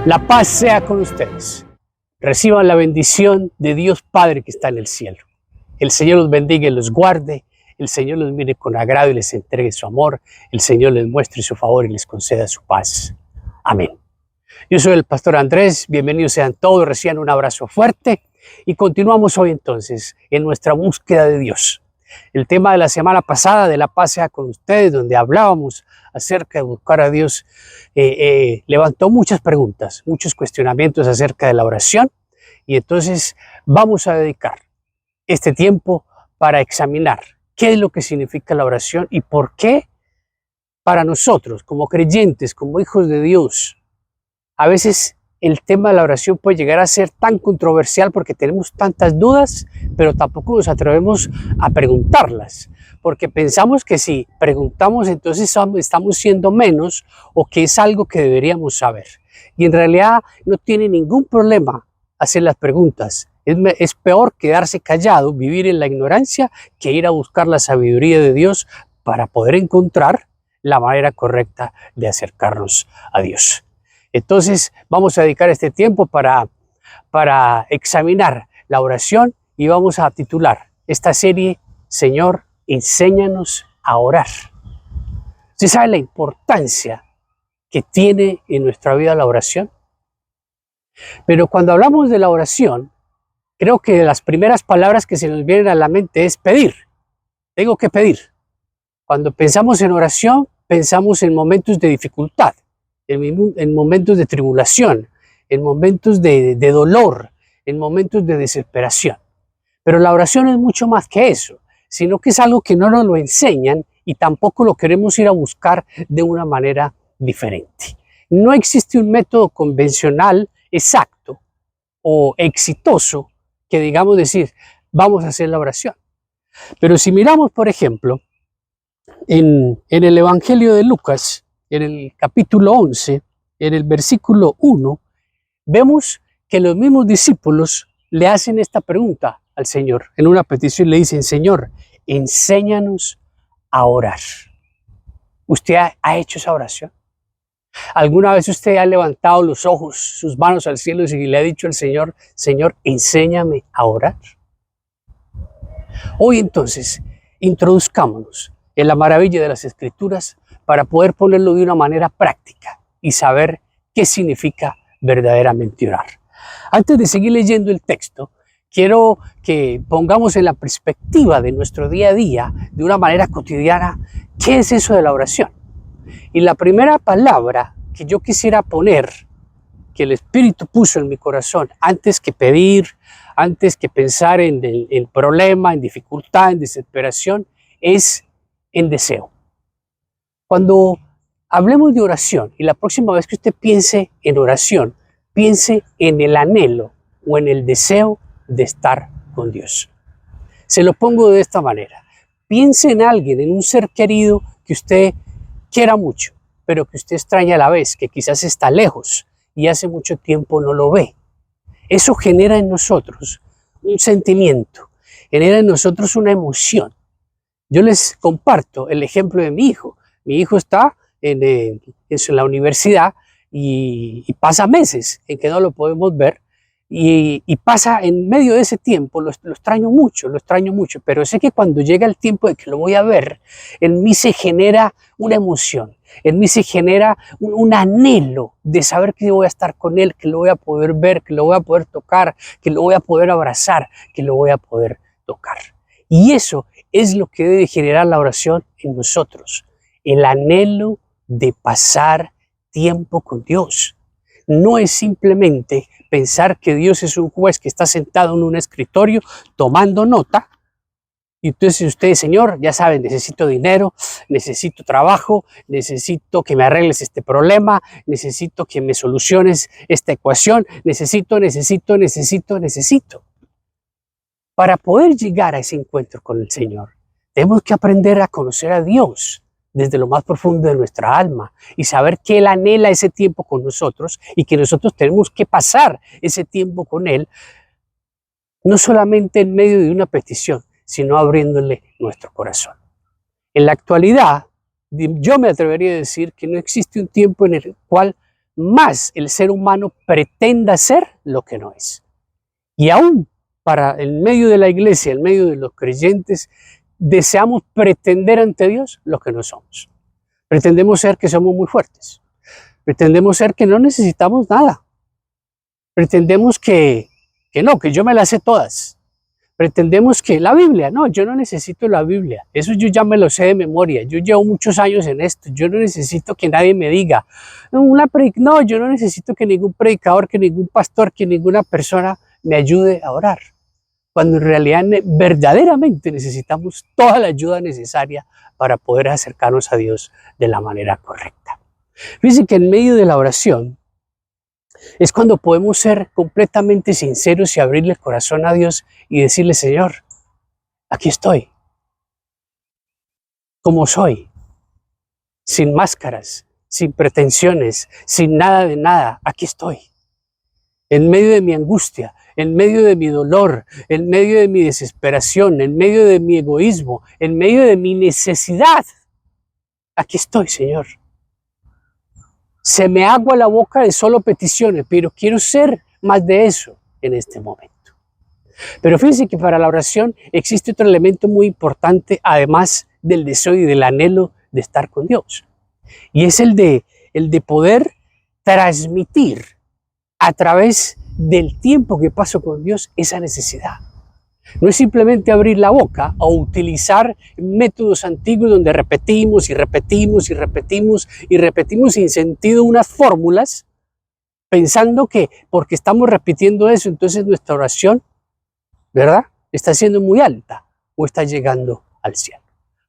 La paz sea con ustedes. Reciban la bendición de Dios Padre que está en el cielo. El Señor los bendiga y los guarde. El Señor los mire con agrado y les entregue su amor. El Señor les muestre su favor y les conceda su paz. Amén. Yo soy el pastor Andrés. Bienvenidos sean todos. Reciban un abrazo fuerte. Y continuamos hoy entonces en nuestra búsqueda de Dios. El tema de la semana pasada, de la paz sea con ustedes, donde hablábamos acerca de buscar a Dios, levantó muchas preguntas, muchos cuestionamientos acerca de la oración. Y entonces vamos a dedicar este tiempo para examinar qué es lo que significa la oración y por qué para nosotros, como creyentes, como hijos de Dios, a veces el tema de la oración puede llegar a ser tan controversial porque tenemos tantas dudas, pero tampoco nos atrevemos a preguntarlas, porque pensamos que si preguntamos entonces estamos siendo menos o que es algo que deberíamos saber. Y en realidad no tiene ningún problema hacer las preguntas. Es peor quedarse callado, vivir en la ignorancia, que ir a buscar la sabiduría de Dios para poder encontrar la manera correcta de acercarnos a Dios. Entonces vamos a dedicar este tiempo para examinar la oración y vamos a titular esta serie, Señor, enséñanos a orar. ¿Usted sabe la importancia que tiene en nuestra vida la oración? Pero cuando hablamos de la oración, creo que las primeras palabras que se nos vienen a la mente es pedir. Tengo que pedir. Cuando pensamos en oración, pensamos en momentos de dificultad, en momentos de tribulación, en momentos de dolor, en momentos de desesperación. Pero la oración es mucho más que eso, sino que es algo que no nos lo enseñan y tampoco lo queremos ir a buscar de una manera diferente. No existe un método convencional exacto o exitoso que digamos decir, vamos a hacer la oración. Pero si miramos, por ejemplo, en el Evangelio de Lucas, en el capítulo 11, en el versículo 1, vemos que los mismos discípulos le hacen esta pregunta al Señor. En una petición le dicen, Señor, enséñanos a orar. ¿Usted ha hecho esa oración? ¿Alguna vez usted ha levantado los ojos, sus manos al cielo y le ha dicho al Señor, Señor, enséñame a orar? Hoy entonces, introduzcámonos en la maravilla de las Escrituras para poder ponerlo de una manera práctica y saber qué significa verdaderamente orar. Antes de seguir leyendo el texto, quiero que pongamos en la perspectiva de nuestro día a día, de una manera cotidiana, ¿qué es eso de la oración? Y la primera palabra que yo quisiera poner, que el Espíritu puso en mi corazón, antes que pedir, antes que pensar en el problema, en dificultad, en desesperación, es en deseo. Cuando hablemos de oración y la próxima vez que usted piense en oración, piense en el anhelo o en el deseo de estar con Dios. Se lo pongo de esta manera. Piense en alguien, en un ser querido que usted quiera mucho, pero que usted extraña a la vez, que quizás está lejos y hace mucho tiempo no lo ve. Eso genera en nosotros un sentimiento, genera en nosotros una emoción. Yo les comparto el ejemplo de mi hijo. Mi hijo está en la universidad y pasa meses en que no lo podemos ver y pasa en medio de ese tiempo, lo extraño mucho, pero sé que cuando llega el tiempo de que lo voy a ver, en mí se genera una emoción, en mí se genera un anhelo de saber que voy a estar con él, que lo voy a poder ver, que lo voy a poder tocar, que lo voy a poder abrazar, que lo voy a poder tocar. Y eso es lo que debe generar la oración en nosotros, el anhelo de pasar tiempo con Dios. No es simplemente pensar que Dios es un juez que está sentado en un escritorio tomando nota. Y entonces usted, Señor, ya saben, necesito dinero, necesito trabajo, necesito que me arregles este problema, necesito que me soluciones esta ecuación, necesito. Para poder llegar a ese encuentro con el Señor, tenemos que aprender a conocer a Dios desde lo más profundo de nuestra alma y saber que Él anhela ese tiempo con nosotros y que nosotros tenemos que pasar ese tiempo con Él, no solamente en medio de una petición, sino abriéndole nuestro corazón. En la actualidad, yo me atrevería a decir que no existe un tiempo en el cual más el ser humano pretenda ser lo que no es. Y aún para en medio de la iglesia, en medio de los creyentes, deseamos pretender ante Dios lo que no somos. Pretendemos ser que somos muy fuertes. Pretendemos ser que no necesitamos nada. Pretendemos que yo me las sé todas. Pretendemos que la Biblia, no, yo no necesito la Biblia, eso yo ya me lo sé de memoria, yo llevo muchos años en esto, yo no necesito que nadie me diga, no, yo no necesito que ningún predicador, que ningún pastor, que ninguna persona me ayude a orar, cuando en realidad verdaderamente necesitamos toda la ayuda necesaria para poder acercarnos a Dios de la manera correcta. Fíjense que en medio de la oración, es cuando podemos ser completamente sinceros y abrirle el corazón a Dios y decirle, Señor, aquí estoy, como soy, sin máscaras, sin pretensiones, sin nada de nada, aquí estoy. En medio de mi angustia, en medio de mi dolor, en medio de mi desesperación, en medio de mi egoísmo, en medio de mi necesidad, aquí estoy, Señor. Se me agua la boca de solo peticiones, pero quiero ser más de eso en este momento. Pero fíjense que para la oración existe otro elemento muy importante, además del deseo y del anhelo de estar con Dios. Y es el de poder transmitir a través del tiempo que paso con Dios esa necesidad. No es simplemente abrir la boca o utilizar métodos antiguos donde repetimos y repetimos y repetimos y repetimos sin sentido unas fórmulas, pensando que porque estamos repitiendo eso, entonces nuestra oración, ¿verdad?, está siendo muy alta o está llegando al cielo.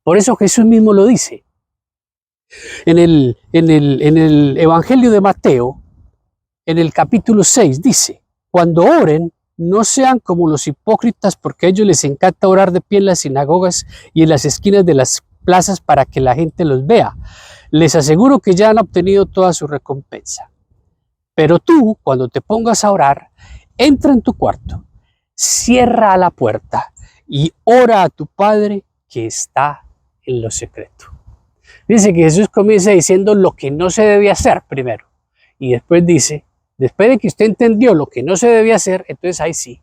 Por eso Jesús mismo lo dice. En el Evangelio de Mateo, en el capítulo 6, dice, cuando oren, no sean como los hipócritas, porque a ellos les encanta orar de pie en las sinagogas y en las esquinas de las plazas para que la gente los vea. Les aseguro que ya han obtenido toda su recompensa. Pero tú, cuando te pongas a orar, entra en tu cuarto, cierra la puerta y ora a tu Padre que está en lo secreto. Dice que Jesús comienza diciendo lo que no se debe hacer primero. Y después dice, después de que usted entendió lo que no se debía hacer, entonces ahí sí,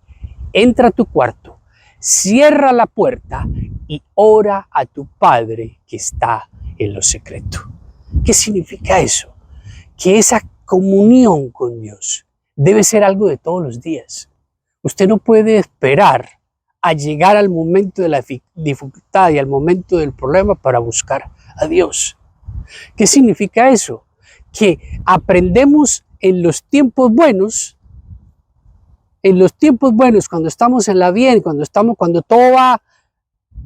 entra a tu cuarto, cierra la puerta y ora a tu Padre que está en lo secreto. ¿Qué significa eso? Que esa comunión con Dios debe ser algo de todos los días. Usted no puede esperar a llegar al momento de la dificultad y al momento del problema para buscar a Dios. ¿Qué significa eso? Que aprendemos en los tiempos buenos, cuando estamos en la bien, cuando todo va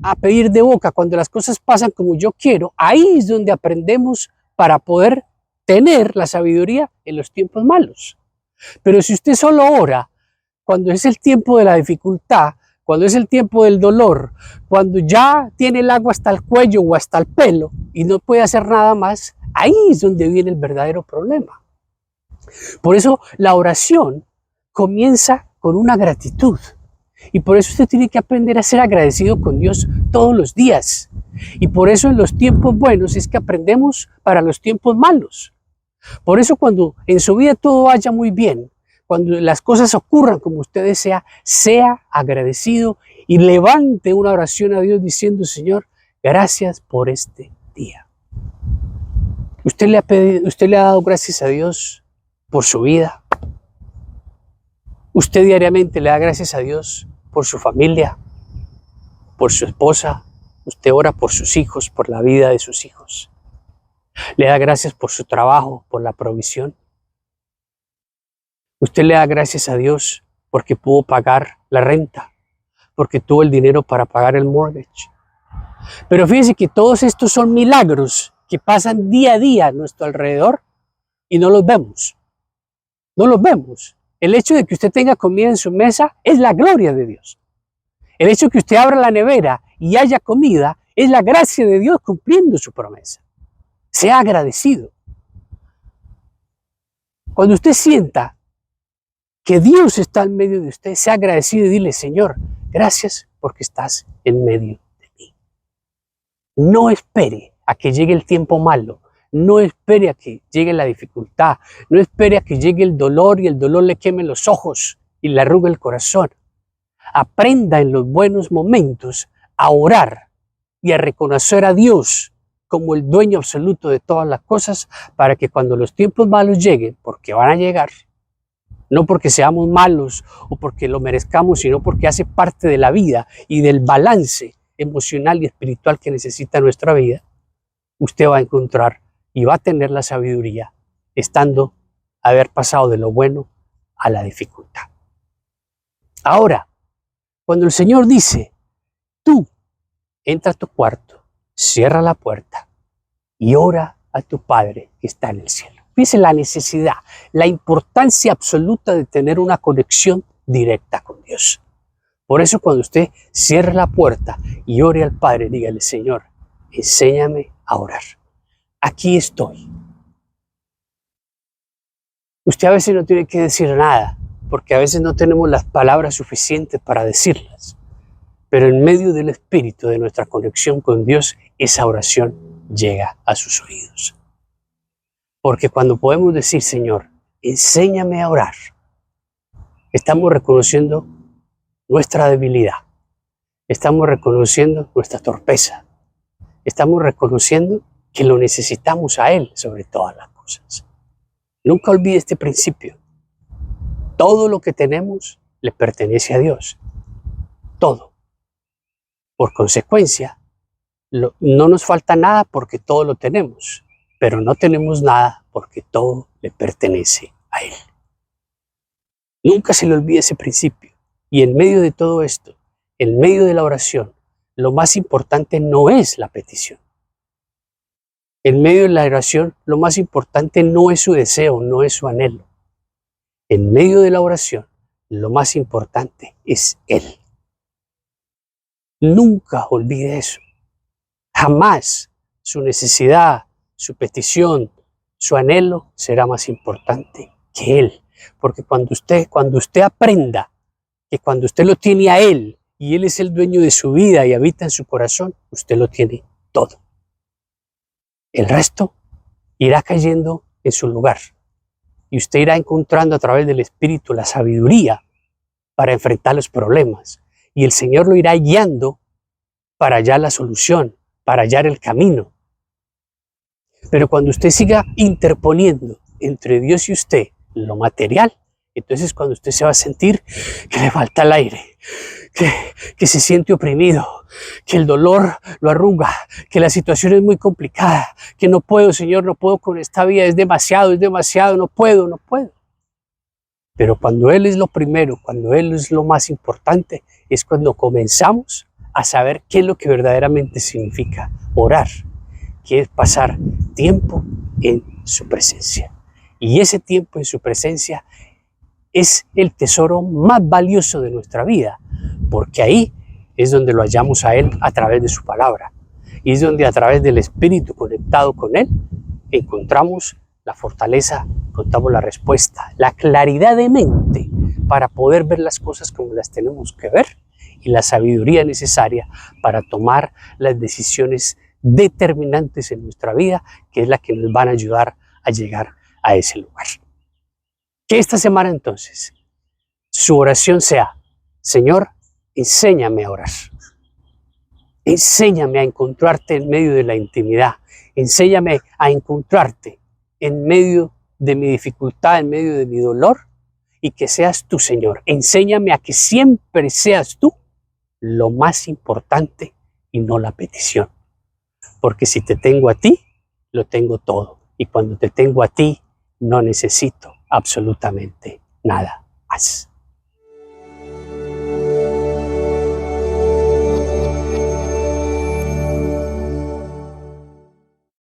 a pedir de boca, cuando las cosas pasan como yo quiero, ahí es donde aprendemos para poder tener la sabiduría en los tiempos malos. Pero si usted solo ora cuando es el tiempo de la dificultad, cuando es el tiempo del dolor, cuando ya tiene el agua hasta el cuello o hasta el pelo y no puede hacer nada más, ahí es donde viene el verdadero problema. Por eso la oración comienza con una gratitud. Y por eso usted tiene que aprender a ser agradecido con Dios todos los días. Y por eso en los tiempos buenos es que aprendemos para los tiempos malos. Por eso cuando en su vida todo vaya muy bien, cuando las cosas ocurran como usted desea, sea agradecido y levante una oración a Dios diciendo, Señor, gracias por este día. Usted le ha dado gracias a Dios por su vida. Usted diariamente le da gracias a Dios por su familia, por su esposa. Usted ora por sus hijos, por la vida de sus hijos. Le da gracias por su trabajo, por la provisión. Usted le da gracias a Dios porque pudo pagar la renta, porque tuvo el dinero para pagar el mortgage. Pero fíjense que todos estos son milagros que pasan día a día a nuestro alrededor y no los vemos. No los vemos. El hecho de que usted tenga comida en su mesa es la gloria de Dios. El hecho de que usted abra la nevera y haya comida es la gracia de Dios cumpliendo su promesa. Sea agradecido. Cuando usted sienta que Dios está en medio de usted, sea agradecido y dile, Señor, gracias porque estás en medio de mí. No espere a que llegue el tiempo malo. No espere a que llegue la dificultad. No espere a que llegue el dolor y el dolor le queme los ojos y le arrugue el corazón. Aprenda en los buenos momentos a orar y a reconocer a Dios como el dueño absoluto de todas las cosas, para que cuando los tiempos malos lleguen, porque van a llegar, no porque seamos malos o porque lo merezcamos, sino porque hace parte de la vida y del balance emocional y espiritual que necesita nuestra vida, usted va a encontrar y va a tener la sabiduría estando, haber pasado de lo bueno a la dificultad. Ahora, cuando el Señor dice, tú entra a tu cuarto, cierra la puerta y ora a tu Padre que está en el cielo. Fíjese la necesidad, la importancia absoluta de tener una conexión directa con Dios. Por eso cuando usted cierre la puerta y ore al Padre, dígale, Señor, enséñame a orar. Aquí estoy. Usted a veces no tiene que decir nada, porque a veces no tenemos las palabras suficientes para decirlas. Pero en medio del espíritu de nuestra conexión con Dios, esa oración llega a sus oídos. Porque cuando podemos decir, Señor, enséñame a orar, estamos reconociendo nuestra debilidad, estamos reconociendo nuestra torpeza, estamos reconociendo que lo necesitamos a Él sobre todas las cosas. Nunca olvide este principio. Todo lo que tenemos le pertenece a Dios. Todo. Por consecuencia, no nos falta nada porque todo lo tenemos, pero no tenemos nada porque todo le pertenece a Él. Nunca se le olvide ese principio. Y en medio de todo esto, en medio de la oración, lo más importante no es la petición. En medio de la oración, lo más importante no es su deseo, no es su anhelo. En medio de la oración, lo más importante es Él. Nunca olvide eso. Jamás su necesidad, su petición, su anhelo será más importante que Él. Porque cuando usted aprenda que cuando usted lo tiene a Él y Él es el dueño de su vida y habita en su corazón, usted lo tiene todo. El resto irá cayendo en su lugar y usted irá encontrando a través del Espíritu la sabiduría para enfrentar los problemas y el Señor lo irá guiando para hallar la solución, para hallar el camino. Pero cuando usted siga interponiendo entre Dios y usted lo material, entonces cuando usted se va a sentir que le falta el aire, que se siente oprimido, que el dolor lo arruga, que la situación es muy complicada, que no puedo, Señor, no puedo con esta vida, es demasiado, no puedo. Pero cuando Él es lo primero, cuando Él es lo más importante, es cuando comenzamos a saber qué es lo que verdaderamente significa orar, que es pasar tiempo en su presencia. Y ese tiempo en su presencia es el tesoro más valioso de nuestra vida, porque ahí es donde lo hallamos a Él a través de su palabra. Y es donde a través del Espíritu conectado con Él encontramos la fortaleza, encontramos la respuesta, la claridad de mente para poder ver las cosas como las tenemos que ver y la sabiduría necesaria para tomar las decisiones determinantes en nuestra vida, que es la que nos van a ayudar a llegar a ese lugar. Que esta semana entonces su oración sea, Señor, enséñame a orar. Enséñame a encontrarte en medio de la intimidad. Enséñame a encontrarte en medio de mi dificultad, en medio de mi dolor, y que seas tú, Señor. Enséñame a que siempre seas tú lo más importante y no la petición. Porque si te tengo a ti, lo tengo todo. Y cuando te tengo a ti, no necesito absolutamente nada más.